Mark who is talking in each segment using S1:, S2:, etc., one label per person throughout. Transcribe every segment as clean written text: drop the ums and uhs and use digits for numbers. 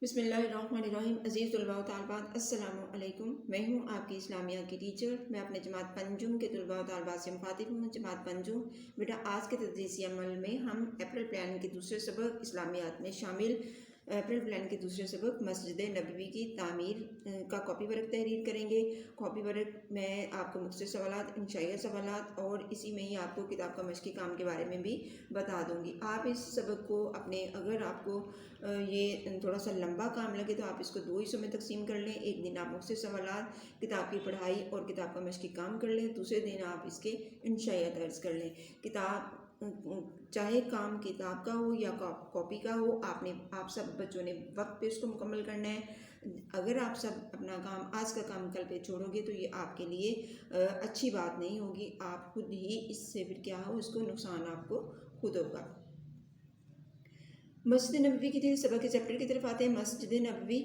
S1: بسم اللہ الرحمن الرحیم۔ عزیز طلباء و طالبات السلام علیکم۔ میں ہوں آپ کی اسلامیہ کی ٹیچر۔ میں اپنے جماعت پنجم کے طلباء و طالبات سے مخاطب ہوں۔ جماعت پنجم بیٹا، آج کے تدریسی عمل میں ہم اپریل پلان کے دوسرے سبق اسلامیات میں شامل اپریل پلان کے دوسرے سبق مسجد نبوی کی تعمیر کا کاپی ورک تحریر کریں گے۔ کاپی ورک میں آپ کو مختصر سوالات، انشائیہ سوالات اور اسی میں ہی آپ کو کتاب کا مشقی کام کے بارے میں بھی بتا دوں گی۔ آپ اس سبق کو اگر آپ کو یہ تھوڑا سا لمبا کام لگے تو آپ اس کو 2 حصوں میں تقسیم کر لیں۔ ایک دن آپ مختصر سوالات، کتاب کی پڑھائی اور کتاب کا مشقی کام کر لیں، دوسرے دن آپ اس کے انشائیہ درج کر لیں۔ کتاب چاہے کام کتاب کا ہو یا کاپی کا ہو، آپ سب بچوں نے وقت پہ اس کو مکمل کرنا ہے۔ اگر آپ سب اپنا کام آج کا کام کل پہ چھوڑو گے تو یہ آپ کے لیے اچھی بات نہیں ہوگی۔ آپ خود ہی اس سے پھر کیا ہو، اس کو نقصان آپ کو خود ہوگا۔ مسجد نبوی کی سبق کے چیپٹر کی طرف آتے ہیں۔ مسجد نبوی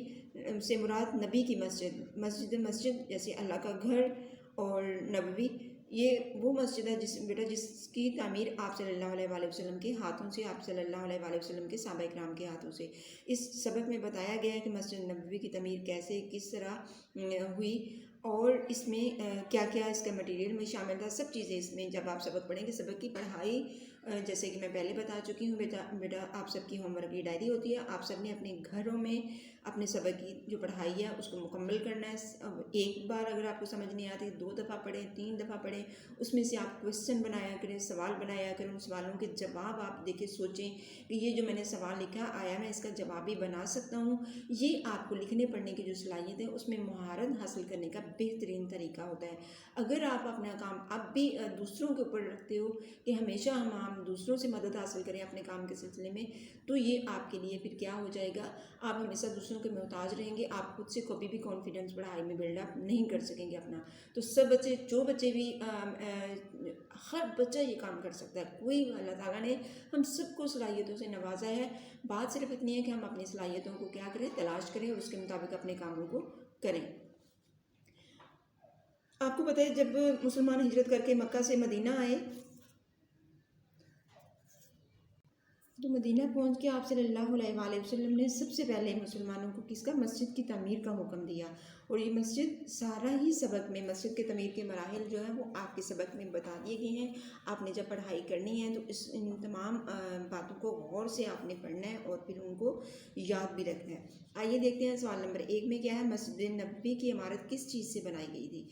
S1: سے مراد نبی کی مسجد۔ مسجد جیسے اللہ کا گھر، اور نبوی یہ وہ مسجد ہے جس کی تعمیر آپ صلی اللہ علیہ وآلہ وسلم کے ہاتھوں سے، آپ صلی اللہ علیہ وآلہ وسلم کے صحابہ کرام کے ہاتھوں سے۔ اس سبق میں بتایا گیا ہے کہ مسجد نبوی کی تعمیر کیسے، کس طرح ہوئی، اور اس میں کیا کیا اس کا مٹیریل میں شامل تھا۔ سب چیزیں اس میں جب آپ سبق پڑھیں گے، سبق کی پڑھائی جیسے کہ میں پہلے بتا چکی ہوں بیٹا آپ سب کی ہوم ورک کی ڈائری ہوتی ہے۔ آپ سب نے اپنے گھروں میں اپنے سبق کی جو پڑھائی ہے اس کو مکمل کرنا ہے۔ ایک بار اگر آپ کو سمجھ نہیں آتی 2 دفعہ پڑھیں، 3 دفعہ پڑھیں، اس میں سے آپ کویسچن بنایا کریں، سوال بنایا کریں، ان سوالوں کے جواب آپ دیکھیں، سوچیں کہ یہ جو میں نے سوال لکھا آیا میں اس کا جواب بھی بنا سکتا ہوں۔ یہ آپ کو لکھنے پڑھنے کی جو صلاحیت ہے اس میں مہارت حاصل کرنے کا بہترین طریقہ ہوتا ہے۔ اگر آپ اپنا کام اب بھی دوسروں کے اوپر رکھتے ہو کہ ہمیشہ ہم دوسروں سے مدد حاصل کریں اپنے کام کے سلسلے میں، تو یہ آپ کے لیے پھر کیا ہو جائے گا، آپ ہمیشہ دوسروں کے محتاج رہیں گے، آپ خود سے کبھی بھی کانفیڈنس پڑھائی میں بلڈ اپ نہیں کر سکیں گے اپنا۔ تو سب بچے، جو بچے بھی ہر بچہ یہ کام کر سکتا ہے۔ کوئی اللہ تعالیٰ نے ہم سب کو صلاحیتوں سے نوازا ہے، بات صرف اتنی ہے کہ ہم اپنی صلاحیتوں کو کیا کریں، تلاش کریں اور اس کے مطابق اپنے کاموں کو کریں۔ آپ کو پتہ ہے جب مسلمان ہجرت کر کے مکہ سے مدینہ آئے تو مدینہ پہنچ کے آپ صلی اللہ علیہ وآلہ وسلم نے سب سے پہلے مسلمانوں کو کس کا، مسجد کی تعمیر کا حکم دیا۔ اور یہ مسجد سارا ہی سبق میں مسجد کے تعمیر کے مراحل جو ہیں وہ آپ کے سبق میں بتا دیے گئے ہیں۔ آپ نے جب پڑھائی کرنی ہے تو ان تمام باتوں کو غور سے آپ نے پڑھنا ہے اور پھر ان کو یاد بھی رکھنا ہے۔ آئیے دیکھتے ہیں سوال نمبر 1 میں کیا ہے۔ مسجد نبوی کی عمارت کس چیز سے بنائی گئی تھی؟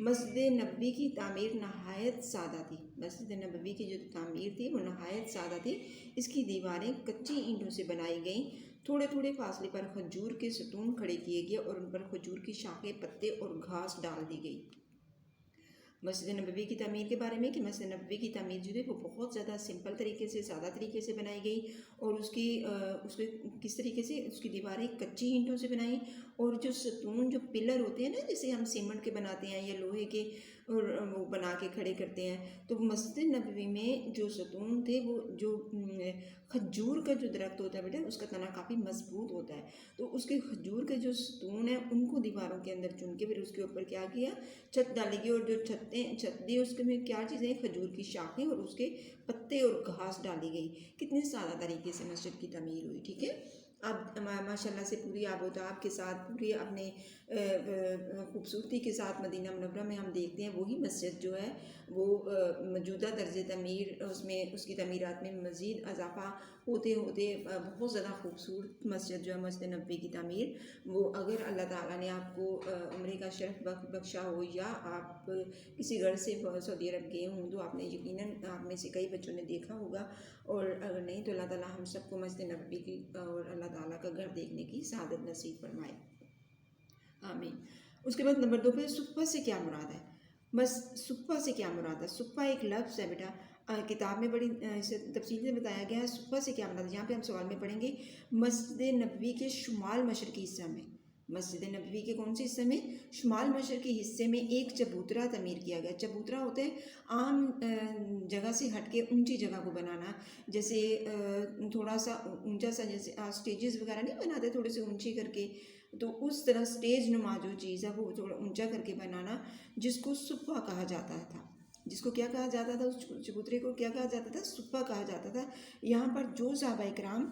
S1: مسجد نبوی کی تعمیر نہایت سادہ تھی۔ مسجد نبوی کی جو تعمیر تھی وہ نہایت سادہ تھی۔ اس کی دیواریں کچی اینٹوں سے بنائی گئیں۔ تھوڑے تھوڑے فاصلے پر کھجور کے ستون کھڑے کیے گئے اور ان پر کھجور کی شاخیں، پتے اور گھاس ڈال دی گئی۔ مسجد نبوی کی تعمیر کے بارے میں کہ مسجد نبوی کی تعمیر جو ہے وہ بہت زیادہ سمپل طریقے سے، سادہ طریقے سے بنائی گئی، اور اس کے کس طریقے سے، اس کی دیواریں کچی اینٹوں سے بنائیں، اور جو ستون، جو پلر ہوتے ہیں نا، جیسے ہم سیمنٹ کے بناتے ہیں یا لوہے کے، اور وہ بنا کے کھڑے کرتے ہیں، تو مسجد نبوی میں جو ستون تھے وہ جو کھجور کا جو درخت ہوتا ہے بیٹا اس کا تنا کافی مضبوط ہوتا ہے، تو اس کے کھجور کے جو ستون ہیں ان کو دیواروں کے اندر چن کے پھر اس کے اوپر کیا کیا، چھت ڈالی گئی، اور جو چھت دی اس کے میں کیا چیزیں، کھجور کی شاخیں اور اس کے پتے اور گھاس ڈالی گئی۔ کتنے سادہ طریقے سے مسجد کی تعمیر ہوئی، ٹھیک ہے۔ اب ماشاءاللہ سے پوری آب و تاب کے ساتھ، پوری اپنے خوبصورتی کے ساتھ مدینہ منورہ میں ہم دیکھتے ہیں وہی مسجد جو ہے وہ موجودہ طرز تعمیر، اس کی تعمیرات میں مزید اضافہ ہوتے ہوتے بہت زیادہ خوبصورت مسجد جو ہے مسجد نبوی کی تعمیر، وہ اگر اللہ تعالیٰ نے آپ کو عمرے کا شرف بخشا ہو یا آپ کسی گھر سے سعودی عرب گئے ہوں تو آپ نے یقیناً، آپ میں سے کئی بچوں نے دیکھا ہوگا، اور اگر نہیں تو اللہ تعالیٰ ہم سب کو مسجد نبوی کی اور اللہ تعالیٰ کا گھر دیکھنے کی سعادت نصیب فرمائے، آمین۔ اس کے بعد نمبر 2 پہ صفہ سے کیا مراد ہے؟ بس صفہ سے کیا مراد ہے؟ صفہ ایک لفظ ہے بیٹا، کتاب میں بڑی تفصیل سے بتایا گیا ہے صفہ سے کیا مراد ہے۔ یہاں پہ ہم سوال میں پڑھیں گے مسجد نبوی کے شمال مشرقی حصہ میں، مسجد نبوی کے کون سے حصے میں؟ شمال مشرقی حصے میں ایک چبوترا تعمیر کیا گیا۔ چبوترا ہوتے ہیں عام جگہ سے ہٹ کے اونچی جگہ کو بنانا، جیسے تھوڑا سا اونچا سا، جیسے سٹیجز وغیرہ نہیں بناتے تھوڑے سے اونچی کر کے، تو اس طرح سٹیج نما جو چیز ہے وہ تھوڑا اونچا کر کے بنانا، جس کو صفہ کہا جاتا تھا۔ جس کو کیا کہا جاتا تھا؟ اس چبوترے کو کیا کہا جاتا تھا؟ صفہ کہا جاتا تھا۔ یہاں پر جو صحابہ کرام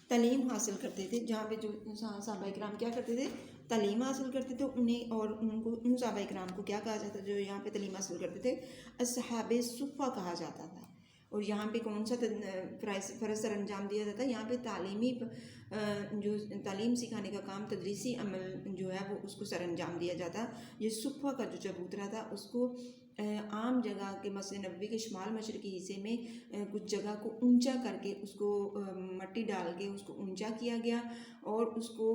S1: تعلیم حاصل کرتے تھے، جہاں پہ جو صحابہ کرام کیا کرتے تھے، تعلیم حاصل کرتے تھے انہیں، اور ان صحابہ کرام کو کیا کہا جاتا جو یہاں پہ تعلیم حاصل کرتے تھے، اصحاب صفہ کہا جاتا تھا۔ اور یہاں پہ کون سا فرض سر انجام دیا جاتا ہے، یہاں پہ تعلیمی جو تعلیم سکھانے کا کام، تدریسی عمل جو ہے وہ اس کو سر انجام دیا جاتا۔ یہ صفہ کا جو چبوترا تھا اس کو عام جگہ کے مسجد نبوی کے شمال مشرقی حصے میں کچھ جگہ کو اونچا کر کے اس کو مٹی ڈال کے اس کو اونچا کیا گیا، اور اس کو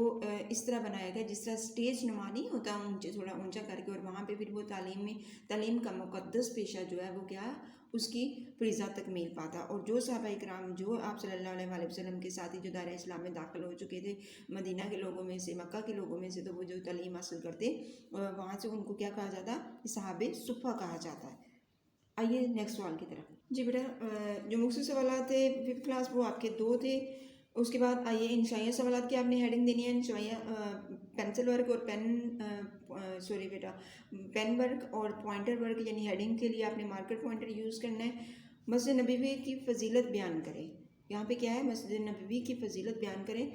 S1: اس طرح بنایا گیا جس طرح اسٹیج نما نہیں ہوتا، اونچے تھوڑا اونچا کر کے، اور وہاں پہ پھر وہ تعلیم کا مقدس پیشہ جو ہے وہ کیا اس کی فریضہ تکمیل پاتا۔ اور جو صحابہ کرام جو آپ صلی اللہ علیہ وسلم کے ساتھ ہی جو دائرہ اسلام میں داخل ہو چکے تھے، مدینہ کے لوگوں میں سے، مکہ کے لوگوں میں سے، تو وہ جو تعلیم حاصل کرتے وہاں سے ان کو کیا کہا جاتا، صحابہ صفہ کہا جاتا ہے۔ آئیے نیکسٹ سوال کی طرف۔ جی بیٹا، جو مختصر سوالات تھے 5th کلاس وہ آپ کے 2 تھے۔ اس کے بعد آئیے انشائیہ سوالات کی آپ نے ہیڈنگ دینی ہے۔ انشائیہ پینسل ورک اور پین ورک اور پوائنٹر ورک، یعنی ہیڈنگ کے لیے آپ نے مارکر پوائنٹر یوز کرنا ہے۔ مسجد نبوی کی فضیلت بیان کریں، یہاں پہ کیا ہے، مسجد نبوی کی فضیلت بیان کریں۔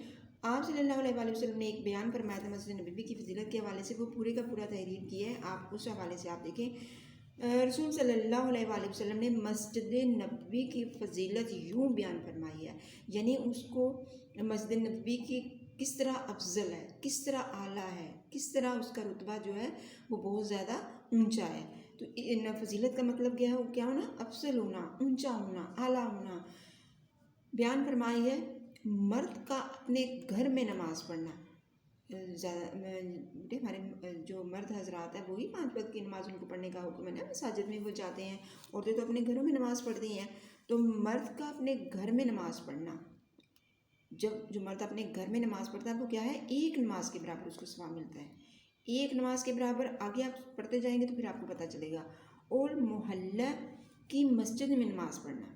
S1: آپ صلی اللہ علیہ وسلم نے ایک بیان فرمایا تھا مسجد نبوی کی فضیلت کے حوالے سے، وہ پورے کا پورا تحریر کیا ہے، آپ اس حوالے سے آپ دیکھیں۔ رسول صلی اللہ علیہ وسلم نے مسجد نبوی کی فضیلت یوں بیان فرمائی ہے، یعنی اس کو مسجد نبوی کی کس طرح افضل ہے، کس طرح اعلیٰ ہے، کس طرح اس کا رتبہ جو ہے وہ بہت زیادہ اونچا ہے۔ تو فضیلت کا مطلب کیا ہے، کیا ہونا، افضل ہونا، اونچا ہونا، اعلیٰ ہونا۔ بیان فرمائی ہے مرد کا اپنے گھر میں نماز پڑھنا، ہمارے جو مرد حضرات ہیں وہی 5 وقت کی نماز ان کو پڑھنے کا حکم ہے نا، مساجد میں وہ جاتے ہیں، عورتیں تو اپنے گھروں میں نماز پڑھتی ہیں۔ تو مرد کا اپنے گھر میں نماز پڑھنا، جب جو مرد اپنے گھر میں نماز پڑھتا ہے وہ کیا ہے، ایک نماز کے برابر اس کو ثواب ملتا ہے، ایک نماز کے برابر۔ آگے آپ پڑھتے جائیں گے تو پھر آپ کو پتہ چلے گا۔ اور محلہ کی مسجد میں نماز پڑھنا،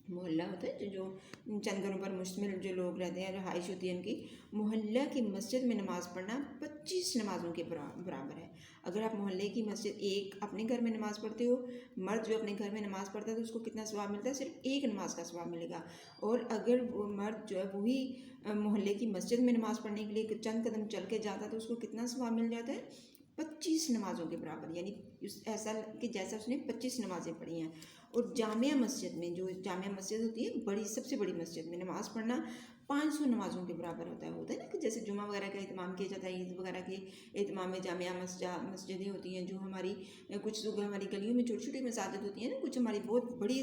S1: محلہ ہوتا ہے جو چند گھروں پر مشتمل جو لوگ رہتے ہیں، رہائش ہوتی ہے ان کی، محلہ کی مسجد میں نماز پڑھنا 25 نمازوں کے برابر ہے۔ اگر آپ محلے کی مسجد ایک اپنے گھر میں نماز پڑھتے ہو، مرد جو اپنے گھر میں نماز پڑھتا ہے تو اس کو کتنا ثواب ملتا ہے، صرف ایک نماز کا ثواب ملے گا۔ اور اگر وہ مرد جو ہے وہی محلے کی مسجد میں نماز پڑھنے کے لیے چند قدم چل کے جاتا ہے تو اس کو کتنا ثواب مل جاتا ہے، 25 نمازوں کے برابر، یعنی ایسا کہ جیسا اس نے 25 نمازیں پڑھی ہیں۔ اور جامعہ مسجد میں، جو جامعہ مسجد ہوتی ہے بڑی، سب سے بڑی مسجد میں نماز پڑھنا 500 نمازوں کے برابر ہوتا ہے نا، کہ جیسے جمعہ وغیرہ کا اہتمام کیا جاتا ہے، عید وغیرہ کے اہتمام میں جامعہ مسجدیں ہوتی ہیں، جو ہماری کچھ ہماری گلیوں میں چھوٹی چھوٹی مساجد ہوتی ہیں نا، کچھ ہماری بہت بڑی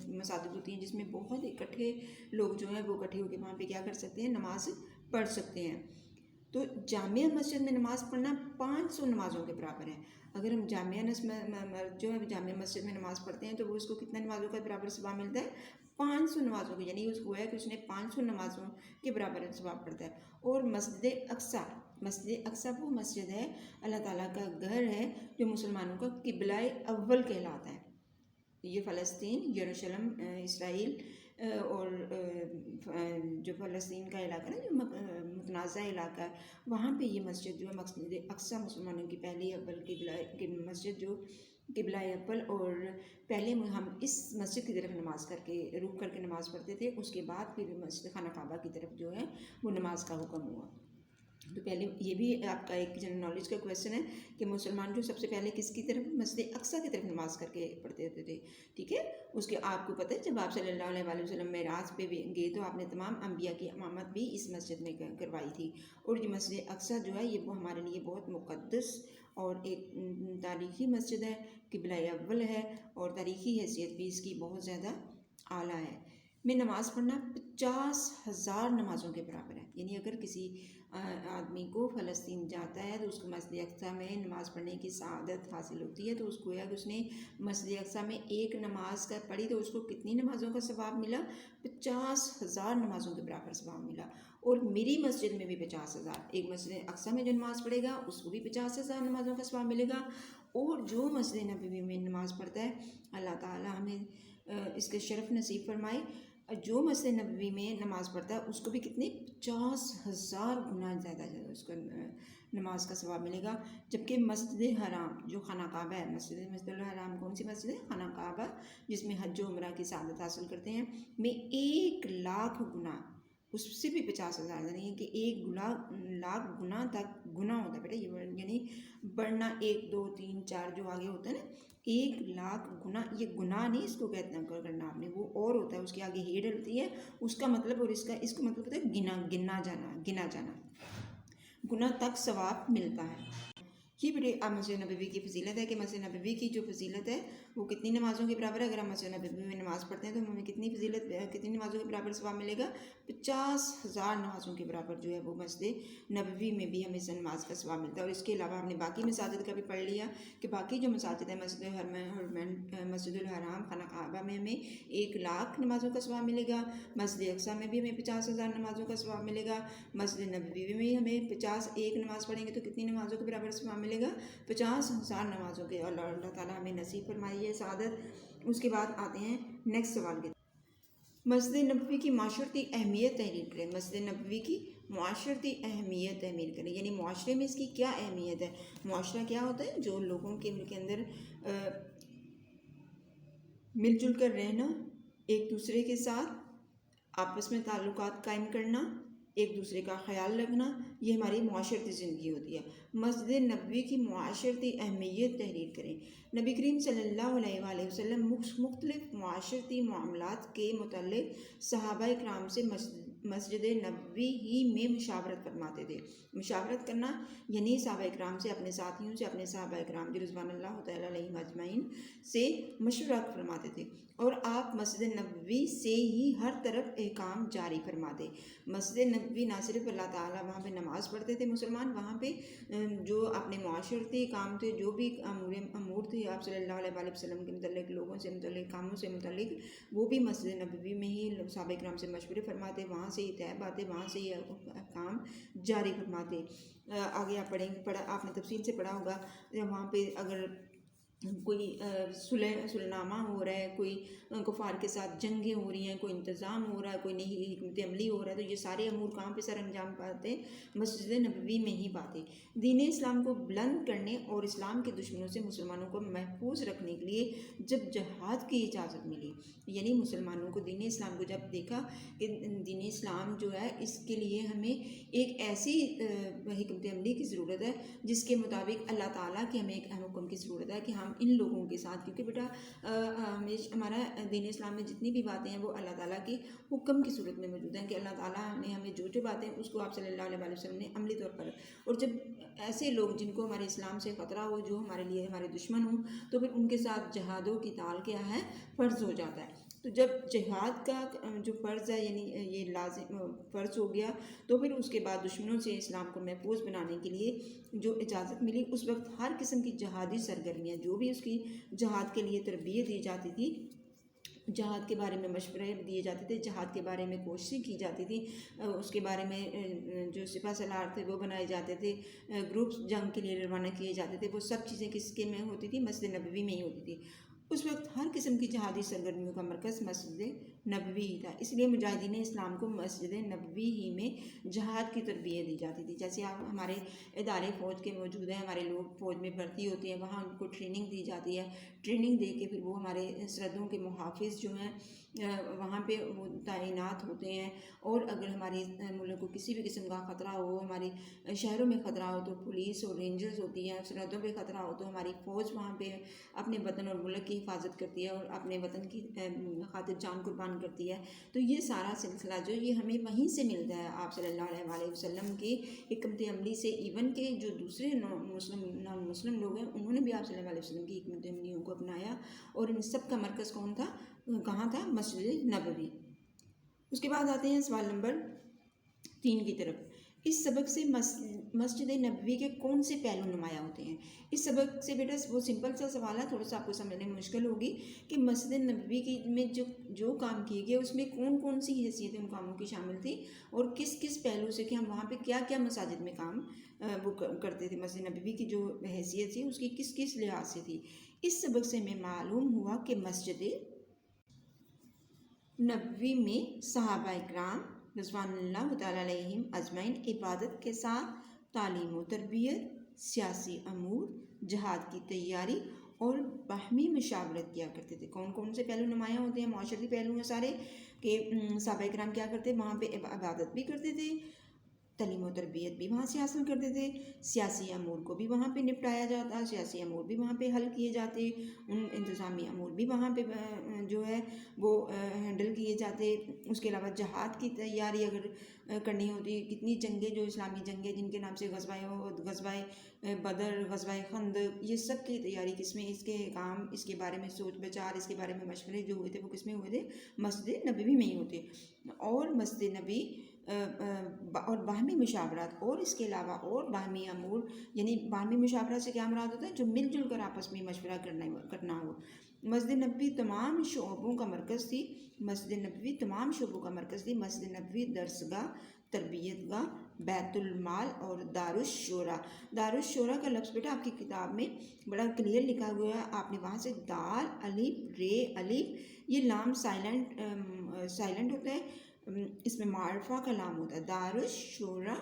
S1: مساجد ہوتی ہیں جس میں بہت اکٹھے لوگ جو ہیں وہ اکٹھے ہو کے وہاں پہ کیا کر سکتے ہیں، نماز پڑھ سکتے ہیں۔ تو جامعہ مسجد میں نماز پڑھنا 500 نمازوں کے برابر ہے۔ اگر ہم جو ہے جامعہ مسجد میں نماز پڑھتے ہیں تو وہ اس کو کتنے نمازوں کا برابر ثواب ملتا ہے، 500 نمازوں کے، یعنی اس کو ہے کہ اس نے 500 نمازوں کے برابر ثواب پڑھتا ہے۔ اور مسجد اقصیٰ وہ مسجد ہے، اللہ تعالیٰ کا گھر ہے جو مسلمانوں کا قبلہ اول کہلاتا ہے۔ یہ فلسطین، یروشلم، اسرائیل اور جو فلسطین کا علاقہ ہے جو متنازع علاقہ ہے، وہاں پہ یہ مسجد جو ہے مسجد اقصیٰ مسلمانوں کی پہلی اول قبلہ مسجد جو قبلہ اول، اور پہلے ہم اس مسجد کی طرف نماز رک کر کے نماز پڑھتے تھے، اس کے بعد پھر مسجد خانہ کعبہ کی طرف جو ہے وہ نماز کا حکم ہوا۔ تو پہلے یہ بھی آپ کا ایک جنرل نالج کا کویشچن ہے کہ مسلمان جو سب سے پہلے کس کی طرف، مسجد اقصیٰ کی طرف نماز کر کے پڑھتے تھے، ٹھیک ہے۔ اس کے آپ کو پتہ ہے جب آپ صلی اللہ علیہ وسلم معراج پہ گئے تو آپ نے تمام انبیاء کی امامت بھی اس مسجد میں کروائی تھی۔ اور یہ مسجد اقصیٰ جو ہے یہ ہمارے لیے بہت مقدس اور ایک تاریخی مسجد ہے، قبلہ اول ہے، اور تاریخی حیثیت بھی اس کی بہت زیادہ اعلیٰ ہے۔ میں نماز پڑھنا 50,000 نمازوں کے برابر ہے، یعنی اگر کسی آدمی کو فلسطین جاتا ہے تو اس کو مسجد اقصیٰ میں نماز پڑھنے کی سعادت حاصل ہوتی ہے، تو اس کو کہ اس نے مسجد اقصیٰ میں ایک نماز کا پڑھی تو اس کو کتنی نمازوں کا ثواب ملا، 50,000 نمازوں کے برابر ثواب ملا۔ اور میری مسجد میں بھی 50,000، ایک مسجد اقصیٰ میں جو نماز پڑھے گا اس کو بھی 50,000 نمازوں کا ثواب ملے گا۔ اور جو مسجد نبوی میں نماز پڑھتا ہے، اللہ تعالیٰ ہمیں اس کے شرف نصیب فرمائے، جو مسجد نبوی میں نماز پڑھتا ہے اس کو بھی کتنے 50,000 گنا زیادہ اس کو نماز کا ثواب ملے گا۔ جبکہ مسجد حرام جو خانہ کعبہ ہے، مسجد الحرام کون سی مسجد ہے، خانہ کعبہ، جس میں حج و عمرہ کی سعادت حاصل کرتے ہیں، میں 1,00,000 گنا اس سے بھی 50,000 یعنی کہ 1,00,000 گنا تک گنا ہوتا ہے بیٹا، یہ یعنی بڑھنا 1 2 3 4 جو آگے ہوتا ہے نا، 1,00,000 گنا، یہ گناہ نہیں اس کو کہتے ہیں کرنا آپ نے، وہ اور ہوتا ہے، اس کے آگے ہیڈ ہوتی ہے اس کا مطلب، اور اس کو مطلب ہوتا ہے گنا جانا گنا تک ثواب ملتا ہے۔ یہ بڑی مسجد نبوی کی فضیلت ہے کہ مسجد نبوی کی جو فضیلت ہے وہ کتنی نمازوں کے برابر ہے؟ اگر ہم مسجد نبوی میں نماز پڑھتے ہیں تو ہمیں کتنی نمازوں کے برابر ثواب ملے گا؟ 50,000 نمازوں کے برابر جو ہے وہ مسجد نبوی میں بھی ہمیں نماز کا ثواب ملتا ہے۔ اور اس کے علاوہ ہم نے باقی مساجد کا بھی پڑھ لیا کہ باقی جو مساجد ہیں، مسجد الحرام خانہ کعبہ میں ہمیں 1,00,000 نمازوں کا ثواب ملے گا، مسجد اقصیٰ میں بھی ہمیں 50,000 نمازوں کا ثواب ملے گا، مسجد نبوی میں بھی ہمیں 1 نماز پڑھیں گے تو کتنی نمازوں کے برابر ثواب ملے گا؟ 50,000 نمازوں کے۔ اللہ تعالیٰ ہمیں نصیب فرمائیے سعادت۔ اس کے بعد آتے ہیں نیکسٹ سوال کے، مسجد نبوی کی معاشرتی اہمیت تحریر کریں۔ مسجد نبوی کی معاشرتی اہمیت تحریر کریں، یعنی معاشرے میں اس کی کیا اہمیت ہے؟ معاشرہ کیا ہوتا ہے؟ جو لوگوں کے اندر مل جل کر رہنا، ایک دوسرے کے ساتھ آپس میں تعلقات قائم کرنا، ایک دوسرے کا خیال رکھنا، یہ ہماری معاشرتی زندگی ہوتی ہے۔ مسجد نبوی کی معاشرتی اہمیت تحریر کریں۔ نبی کریم صلی اللہ علیہ وآلہ وسلم مختلف معاشرتی معاملات کے متعلق صحابہ کرام سے مسجد نبوی ہی میں مشاورت فرماتے تھے۔ مشاورت کرنا یعنی صحابہ کرام سے، اپنے ساتھیوں سے، اپنے صحابہ کرام رضوان اللہ تعالیٰ علیہم اجمعین سے مشورہ فرماتے تھے، اور آپ مسجد نبوی سے ہی ہر طرف احکام جاری فرماتے۔ مسجد نبوی نہ صرف اللہ تعالیٰ وہاں پہ نماز پڑھتے تھے مسلمان، وہاں پہ جو اپنے معاشرتی کام تھے، جو بھی امور تھے آپ صلی اللہ علیہ وآلہ وسلم کے متعلق، لوگوں سے متعلق، کاموں سے متعلق، وہ بھی مسجد نبوی میں ہی صحابہ کرام سے مشورے فرماتے، وہاں سے ہی طے پاتے، وہاں سے ہی احکام جاری فرماتے۔ آگے آپ آپ نے تفصیل سے پڑھا ہوگا، وہاں پہ اگر کوئی سلنامہ ہو رہا ہے، کوئی کفار کے ساتھ جنگیں ہو رہی ہیں، کوئی انتظام ہو رہا ہے، کوئی نئی حکمت عملی ہو رہا ہے، تو یہ سارے امور کہاں پہ سر انجام پاتے؟ مسجد نبوی میں ہی پاتے۔ دین اسلام کو بلند کرنے اور اسلام کے دشمنوں سے مسلمانوں کو محفوظ رکھنے کے لیے جب جہاد کی اجازت ملی، یعنی مسلمانوں کو دین اسلام کو جب دیکھا کہ دین اسلام جو ہے اس کے لیے ہمیں ایک ایسی حکمت عملی کی ضرورت ہے جس کے مطابق اللہ تعالیٰ کے ہمیں ایک اہم حکم کی ضرورت ہے کہ ہم ان لوگوں کے ساتھ، کیونکہ بیٹا ہمارا دین اسلام میں جتنی بھی باتیں ہیں وہ اللہ تعالیٰ کی حکم کی صورت میں موجود ہیں، کہ اللہ تعالیٰ نے ہمیں جو باتیں اس کو آپ صلی اللہ علیہ وآلہ وسلم نے عملی طور پر، اور جب ایسے لوگ جن کو ہمارے اسلام سے خطرہ ہو، جو ہمارے لیے ہمارے دشمن ہوں، تو پھر ان کے ساتھ جہاد و قتال کیا ہے؟ فرض ہو جاتا ہے۔ تو جب جہاد کا جو فرض ہے، یعنی یہ لازم فرض ہو گیا، تو پھر اس کے بعد دشمنوں سے اسلام کو محفوظ بنانے کے لیے جو اجازت ملی، اس وقت ہر قسم کی جہادی سرگرمیاں، جو بھی اس کی جہاد کے لیے تربیت دی جاتی تھی، جہاد کے بارے میں مشورے دیے جاتے تھے، جہاد کے بارے میں کوششیں کی جاتی تھی، اس کے بارے میں جو سپہ سالار تھے وہ بنائے جاتے تھے، گروپس جنگ کے لیے روانہ کیے جاتے تھے، وہ سب چیزیں کس کے میں ہوتی تھی؟ مسجد نبوی میں ہی ہوتی تھی۔ اس وقت ہر قسم کی جہادی سرگرمیوں کا مرکز مسجد نبوی ہی تھا، اس لیے مجاہدین اسلام کو مسجد نبوی ہی میں جہاد کی تربیت دی جاتی تھی۔ جیسے آپ ہمارے ادارے فوج کے موجود ہیں، ہمارے لوگ فوج میں بھرتی ہوتے ہیں، وہاں ان کو ٹریننگ دی جاتی ہے، ٹریننگ دے کے پھر وہ ہمارے سرحدوں کے محافظ جو ہیں وہاں پہ وہ تعینات ہوتے ہیں، اور اگر ہماری ملک کو کسی بھی قسم کا خطرہ ہو، ہماری شہروں میں خطرہ ہو تو پولیس اور رینجرز ہوتی ہیں، سرحدوں پہ خطرہ ہو تو ہماری فوج وہاں پہ اپنے وطن اور ملک کی حفاظت کرتی ہے اور اپنے وطن کی خاطر جان قربان کرتی ہے۔ تو یہ سارا سلسلہ جو یہ ہمیں وہیں سے ملتا ہے، آپ صلی اللہ علیہ وآلہ وسلم کی حکمت عملی سے۔ ایون کہ جو دوسرے نان مسلم لوگ ہیں، انہوں نے بھی آپ صلی اللہ علیہ وسلم کی حکمت عملیوں کو اپنایا، اور ان سب کا مرکز کون تھا؟ کہاں تھا؟ مسجد نبوی۔ اس کے بعد آتے ہیں سوال نمبر 3 کی طرف۔ اس سبق سے مسجد نبوی کے کون سے پہلو نمایاں ہوتے ہیں؟ اس سبق سے بیٹا وہ سمپل سا سوال ہے، تھوڑا سا آپ کو سمجھنے میں مشکل ہوگی کہ مسجد نبوی کی میں جو کام کیے گئے اس میں کون کون سی حیثیتیں ان کاموں کی شامل تھی، اور کس کس پہلو سے کہ ہم وہاں پہ کیا کیا مساجد میں کام وہ کرتے تھے۔ مسجد نبوی کی جو حیثیت تھی اس کی کس کس لحاظ سے تھی؟ اس سبق سے ہمیں معلوم ہوا کہ مسجد نبوی میں صحابہ کرام رضوان اللہ تعالیٰ علیہم اجمعین عبادت کے ساتھ تعلیم و تربیت، سیاسی امور، جہاد کی تیاری اور باہمی مشاورت کیا کرتے تھے۔ کون کون سے پہلو نمایاں ہوتے ہیں؟ معاشرتی پہلو ہیں سارے، کہ صحابہ کرام کیا کرتے، وہاں پہ عبادت بھی کرتے تھے، تعلیم و تربیت بھی وہاں سے حاصل کرتے تھے، سیاسی امور کو بھی وہاں پہ نپٹایا جاتا، سیاسی امور بھی وہاں پہ حل کیے جاتے، ان انتظامی امور بھی وہاں پہ جو ہے وہ ہینڈل کیے جاتے۔ اس کے علاوہ جہاد کی تیاری اگر کرنی ہوتی، کتنی جنگیں جو اسلامی جنگیں جن کے نام سے غزوہ احد، غزوہ بدر، غزوہ خندق، یہ سب کی تیاری کس میں، اس کے کام، اس کے بارے میں سوچ بچار، اس کے بارے میں مشورے جو ہوئے تھے وہ کس میں ہوئے تھے؟ مسجد نبوی میں ہی ہوتے۔ اور مسجد نبی اور باہمی مشاورات، اور اس کے علاوہ اور باہمی امور، یعنی باہمی مشاورات سے کیا مراد ہوتا ہے؟ جو مل جل کر آپس میں مشورہ کرنا ہو۔ مسجد نبوی تمام شعبوں کا مرکز تھی، مسجد نبوی تمام شعبوں کا مرکز تھی۔ مسجد نبوی درسگاہ، تربیت گاہ، بیت المال اور دارالشورا۔ دارالشورا کا لفظ بیٹا آپ کی کتاب میں بڑا کلیئر لکھا ہوا ہے، آپ نے وہاں سے دال الف رے الف، یہ لام سائلنٹ ہوتا ہے، اس میں معرفہ کا لام ہوتا ہے۔ دارالشورا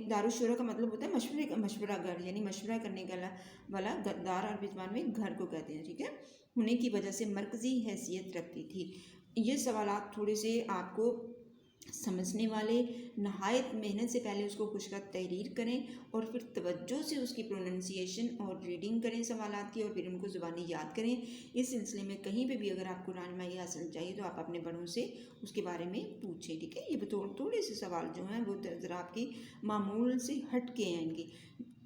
S1: دارالشورا کا مطلب ہوتا ہے مشورہ گھر، یعنی مشورہ کرنے والا دار عربی زبان میں گھر کو کہتے ہیں، ٹھیک ہے، ہونے کی وجہ سے مرکزی حیثیت رکھتی تھی۔ یہ سوالات تھوڑے سے آپ کو سمجھنے والے، نہایت محنت سے پہلے اس کو خوشخط تحریر کریں اور پھر توجہ سے اس کی پروننسیشن اور ریڈنگ کریں سوالات کی، اور پھر ان کو زبانی یاد کریں۔ اس سلسلے میں کہیں پہ بھی اگر آپ کو رہنمائی حاصل چاہیے تو آپ اپنے بڑوں سے اس کے بارے میں پوچھیں، ٹھیک ہے۔ یہ تھوڑے سے سوال جو ہیں وہ ذرا آپ کی معمول سے ہٹ کے ہیں ان کی۔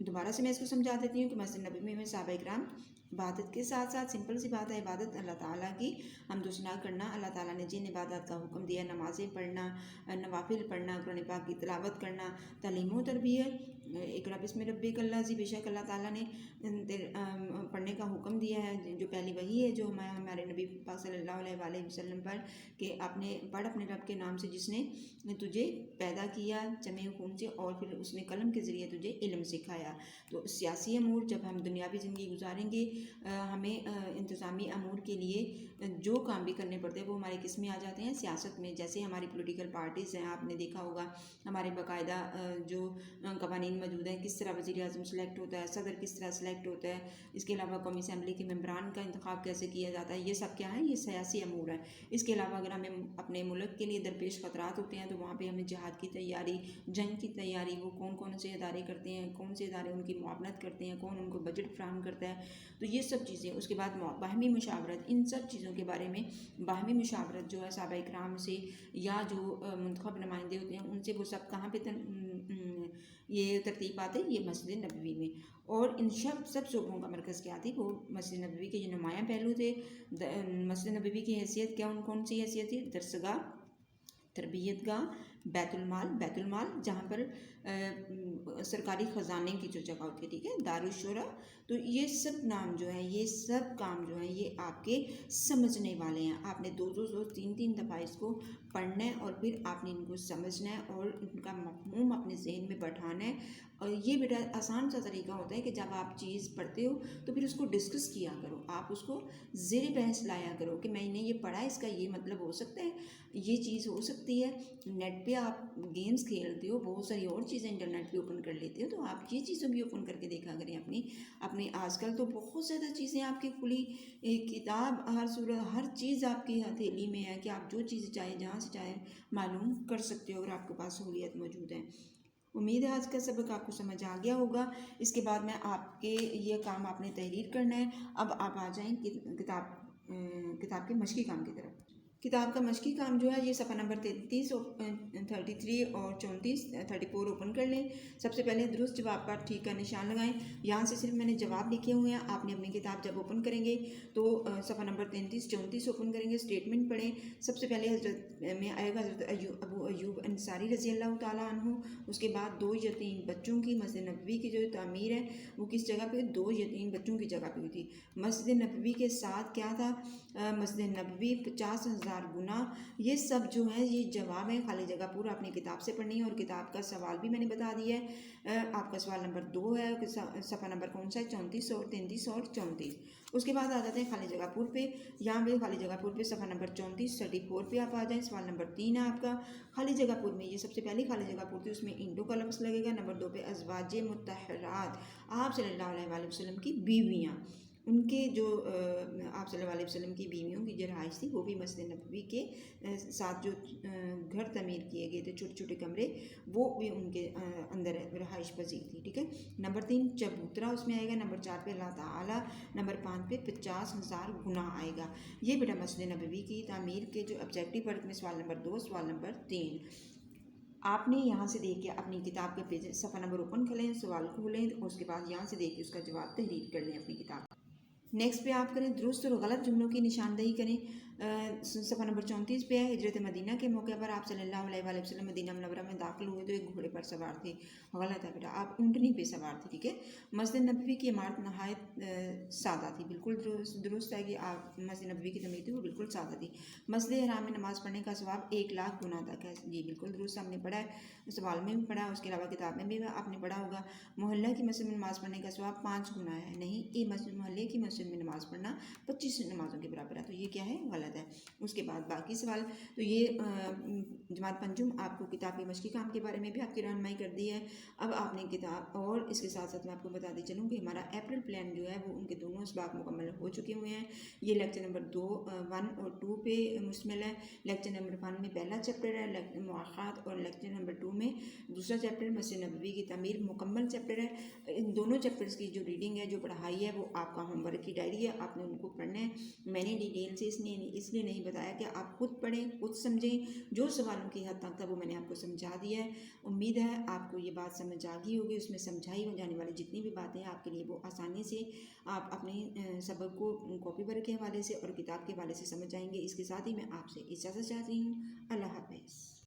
S1: دوبارہ سے میں اس کو سمجھا دیتی ہوں کہ مسجد نبوی میں صحابہ کرام عبادت کے ساتھ ساتھ، سمپل سی بات ہے، عبادت اللہ تعالیٰ کی حمد و ثنا کرنا، اللہ تعالیٰ نے جن عبادات کا حکم دیا، نمازیں پڑھنا، نوافل پڑھنا، قرآن پاک کی تلاوت کرنا، تعلیم و تربیت، اقرأ بسم ربک الذی، بے شک اللہ تعالیٰ نے پڑھنے کا حکم دیا ہے، جو پہلی وحی ہے جو ہمارے نبی پاک صلی اللہ علیہ وآلہ وسلم پر، کہ آپ نے پڑھ اپنے رب کے نام سے جس نے تجھے پیدا کیا جمع خون سے، اور پھر اس نے قلم کے ذریعے تجھے علم سکھایا۔ تو سیاسی امور، جب ہم دنیاوی زندگی گزاریں گے، ہمیں انتظامی امور کے لیے جو کام بھی کرنے پڑتے ہیں وہ ہمارے کس میں آ جاتے ہیں؟ سیاست میں۔ جیسے ہماری پولیٹیکل پارٹیز ہیں، آپ نے دیکھا ہوگا ہمارے باقاعدہ جو قوانین موجود ہیں، کس طرح وزیر اعظم سلیکٹ ہوتا ہے، صدر کس طرح سلیکٹ ہوتا ہے، اس کے علاوہ قومی اسمبلی کے ممبران کا انتخاب کیسے کیا جاتا ہے، یہ سب کیا ہے؟ یہ سیاسی امور ہیں۔ اس کے علاوہ اگر ہمیں اپنے ملک کے لیے درپیش خطرات ہوتے ہیں تو وہاں پہ ہمیں جہاد کی تیاری، جنگ کی تیاری، وہ کون کون سے ادارے کرتے ہیں، کون سے ادارے ان کی معاونت کرتے ہیں، کون ان کو بجٹ فراہم کرتا ہے، تو یہ سب چیزیں۔ اس کے بعد باہمی مشاورت، ان سب چیزوں کے بارے میں باہمی مشاورت جو ہے صحابہ کرام سے یا جو منتخب نمائندے ہوتے ہیں ان سے، وہ سب کہاں پہ یہ ترتیب آتے؟ یہ مسجد نبوی میں۔ اور ان سب شعبوں کا مرکز کیا تھی؟ وہ مسجد نبوی کے جو نمایاں پہلو تھے۔ مسجد نبوی کی حیثیت کیا، کون سی حیثیت تھی؟ درسگاہ، تربیت گاہ، بیت المال جہاں پر سرکاری خزانے کی جو جگہ ہوتی ہے، ٹھیک ہے، دارالشورا۔ تو یہ سب نام جو ہیں، یہ سب کام جو ہیں، یہ آپ کے سمجھنے والے ہیں۔ آپ نے دو تین دفعہ اس کو پڑھنا ہے، اور پھر آپ نے ان کو سمجھنا ہے اور ان کا مفہوم اپنے ذہن میں بٹھانا ہے۔ اور یہ بیٹا آسان سا طریقہ ہوتا ہے کہ جب آپ چیز پڑھتے ہو تو پھر اس کو ڈسکس کیا کرو، آپ اس کو زیر بحث لایا کرو کہ میں نے یہ پڑھا، اس کا یہ مطلب ہو سکتا ہے، یہ چیز ہو سکتی ہے۔ نیٹ پہ آپ گیمز کھیلتے ہو، بہت ساری اور چیزیں انٹرنیٹ پہ اوپن کر لیتے ہو، تو آپ یہ چیزیں بھی اوپن کر کے دیکھا کریں اپنی آج کل تو بہت زیادہ چیزیں آپ کی کھلی کتاب، ہر چیز آپ کی ہتھیلی میں ہے کہ آپ جو چیز چاہے جہاں سے چاہے معلوم کر سکتے ہو اگر آپ کے پاس سہولیت موجود ہے۔ امید ہے آج کا سبق آپ کو سمجھ آ گیا ہوگا۔ اس کے بعد میں آپ کے یہ کام آپ نے تحریر کرنا ہے۔ اب آپ آ جائیں کتاب کے مشقی کام کی طرف۔ کتاب کا مشقی کام جو ہے یہ صفحہ نمبر 33 اور 34 34 اوپن کر لیں۔ سب سے پہلے درست جواب کا ٹھیک کا نشان لگائیں۔ یہاں سے صرف میں نے جواب لکھے ہوئے ہیں، آپ نے اپنی کتاب جب اوپن کریں گے تو صفحہ نمبر 33 34 اوپن کریں گے، اسٹیٹمنٹ پڑھیں۔ سب سے پہلے حضرت میں آئے گا حضرت ابو ایوب انصاری رضی اللہ تعالیٰ عنہ۔ اس کے بعد 2 یتیم بچوں کی مسجد نبوی کی جو تعمیر ہے وہ کس جگہ پہ؟ 2 یتیم بچوں کی جگہ پہ ہوئی تھی۔ مسجد نبوی کے ساتھ کیا تھا؟ مسجد نبوی 50,000 گنا۔ یہ سب جو ہیں یہ جواب ہیں، خالی جگہ پورا اپنی کتاب سے پڑھنی ہے، اور کتاب کا سوال بھی میں نے بتا دیا ہے۔ آپ کا سوال نمبر 2 ہے، صفحہ نمبر کون سا ہے؟ 34 اور 33 اور 34۔ اس کے بعد آ جاتے ہیں خالی جگہ پور پہ۔ یہاں پہ خالی جگہ پور پہ صفحہ نمبر 34 34 پہ آپ آ جائیں۔ سوال نمبر 3 ہے آپ کا خالی جگہ پور میں، یہ سب سے پہلی خالی جگہ پور تھی، اس میں انڈو کا لفظ لگے گا۔ نمبر 2 پہ ازواج مطہرات، آپ صلی اللہ علیہ وآلہ وسلم کی بیویاں۔ ان کے جو آپ صلی اللہ علیہ وسلم کی بیویوں کی جو رہائش تھی وہ بھی مسجد نبوی کے ساتھ جو گھر تعمیر کیے گئے تھے چھوٹے چھوٹے کمرے وہ بھی ان کے اندر رہائش پذیر تھی. ٹھیک ہے. نمبر 3 چبوترا اس میں آئے گا. نمبر 4 پہ اللہ تعالیٰ. نمبر 5 پہ 50,000 گنا آئے گا. یہ بیٹا مسجد نبوی کی تعمیر کے جو آبجیکٹیو ورک میں سوال نمبر 2 سوال نمبر 3 آپ نے یہاں سے دیکھ کے اپنی کتاب کے پیج صفحہ نمبر اوپن کریں, سوال کھولیں اور اس کے بعد یہاں سے دیکھ کے اس کا جواب تحریر کر لیں اپنی کتاب. نیکسٹ پہ آپ کریں درست اور غلط جملوں کی نشاندہی کریں. صفحہ نمبر 34 پہ ہے ہجرت مدینہ کے موقع پر آپ صلی اللہ علیہ وآلہ وسلم مدینہ منورہ میں داخل ہوئے تو ایک گھوڑے پر سوار تھے. غلط ہے بیٹا, آپ اونٹنی پہ سوار تھے. ٹھیک ہے. مسجد نبوی کی عمارت نہایت سادہ تھی. بالکل درست ہے کہ آپ مسجد نبوی کی تعمیر تھی وہ بالکل سادہ تھی. مسجد حرام میں نماز پڑھنے کا ثواب 1,00,000 گنا تک ہے. جی بالکل درست, ہم نے پڑھا ہے, سوال میں بھی پڑھا ہے, اس کے علاوہ کتاب میں بھی آپ نے پڑھا ہوگا. محلہ کی مسجد میں نماز پڑھنے کا ثواب 5 گنا ہے. نہیں, یہ مسجد محلے کی مسجد میں نماز پڑھنا 25 نمازوں کے برابر ہے. تو یہ کیا ہے, غلط ہے. اس کے بعد باقی سوال تو یہ جماعت پنجم آپ کو کتاب کے مشقی کام کے بارے میں بھی آپ کی رہنمائی کر دی ہے. اب آپ نے کتاب اور اس کے ساتھ ساتھ میں آپ کو بتا دی چلوں کہ ہمارا اپریل پلان جو ہے وہ ان کے دونوں اسباق مکمل ہو چکے ہوئے ہیں. یہ لیکچر نمبر 1 اور 2 پہ مشتمل ہے. لیکچر نمبر 1 میں پہلا چیپٹر ہے مواخات اور لیکچر نمبر 2 میں دوسرا چیپٹر مسجد نبوی کی تعمیر مکمل چیپٹر ہے. ان دونوں چیپٹرز کی جو ریڈنگ ہے جو پڑھائی ہے وہ آپ کا ہوم ورک کی ڈائری ہے, آپ نے ان کو پڑھنا ہے. میں نے ڈیٹیل سے اس لیے نہیں بتایا کہ آپ خود پڑھیں خود سمجھیں. جو سوالوں کی حد تک تھا وہ میں نے آپ کو سمجھا دیا ہے. امید ہے آپ کو یہ بات سمجھ آ گئی ہوگی. اس میں سمجھائی ہو جانے والی جتنی بھی باتیں آپ کے لیے وہ آسانی سے آپ اپنے سبق کو کاپی ورک کے حوالے سے اور کتاب کے حوالے سے سمجھ جائیں گے. اس کے ساتھ ہی میں آپ سے اجازت چاہتی ہوں. اللہ حافظ.